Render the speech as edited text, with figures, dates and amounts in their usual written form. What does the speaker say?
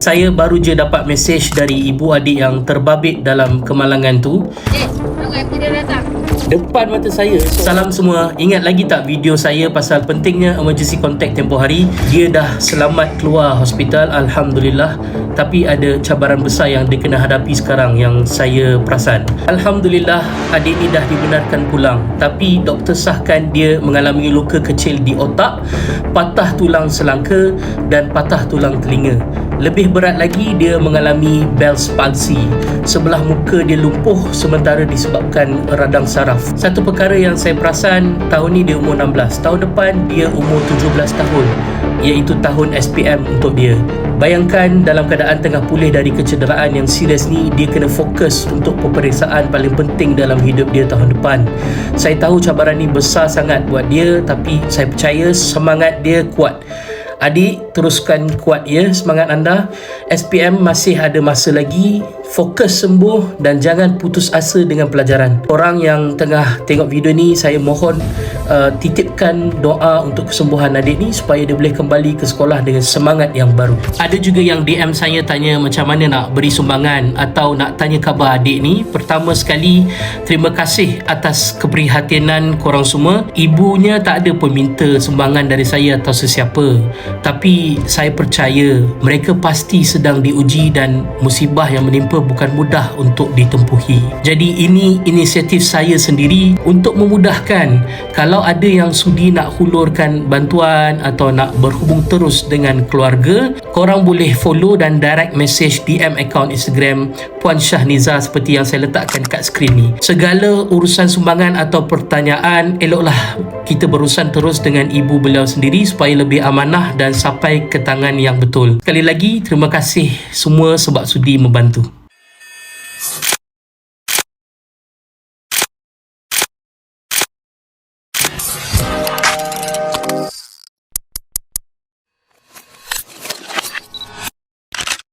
Saya baru je dapat mesej dari ibu adik yang terbabit dalam kemalangan tu. Depan mata saya. Salam semua. Ingat lagi tak video saya pasal pentingnya emergency contact tempoh hari? Dia dah selamat keluar hospital, Alhamdulillah. Tapi ada cabaran besar yang dia kena hadapi sekarang yang saya perasan. Alhamdulillah, adik ni dah dibenarkan pulang. Tapi doktor sahkan dia mengalami luka kecil di otak, patah tulang selangka dan patah tulang telinga. Lebih berat lagi, dia mengalami Bell's palsy. Sebelah muka dia lumpuh sementara disebabkan radang saraf. Satu perkara yang saya perasan, tahun ni dia umur 16. Tahun depan dia umur 17 tahun, iaitu tahun SPM untuk dia. Bayangkan dalam keadaan tengah pulih dari kecederaan yang serius ni, dia kena fokus untuk peperiksaan paling penting dalam hidup dia tahun depan. Saya tahu cabaran ni besar sangat buat dia, tapi saya percaya semangat dia kuat. Adik, teruskan kuat ya semangat anda. SPM masih ada masa lagi. Fokus sembuh dan jangan putus asa dengan pelajaran. Orang yang tengah tengok video ni, saya mohon titipkan doa untuk kesembuhan adik ni supaya dia boleh kembali ke sekolah dengan semangat yang baru. Ada juga yang DM saya tanya macam mana nak beri sumbangan atau nak tanya khabar adik ni. Pertama sekali, terima kasih atas keprihatinan korang semua. Ibunya tak ada pun minta sumbangan dari saya atau sesiapa. Tapi saya percaya mereka pasti sedang diuji dan musibah yang menimpa bukan mudah untuk ditempuhi. Jadi ini inisiatif saya sendiri untuk memudahkan. Kalau ada yang sudi nak hulurkan bantuan atau nak berhubung terus dengan keluarga, korang boleh follow dan direct message DM account Instagram Puan Syahniza seperti yang saya letakkan kat skrin ni. Segala urusan sumbangan atau pertanyaan, eloklah kita berurusan terus dengan ibu beliau sendiri supaya lebih amanah dan sampai ke tangan yang betul. Sekali lagi, terima kasih semua sebab sudi membantu.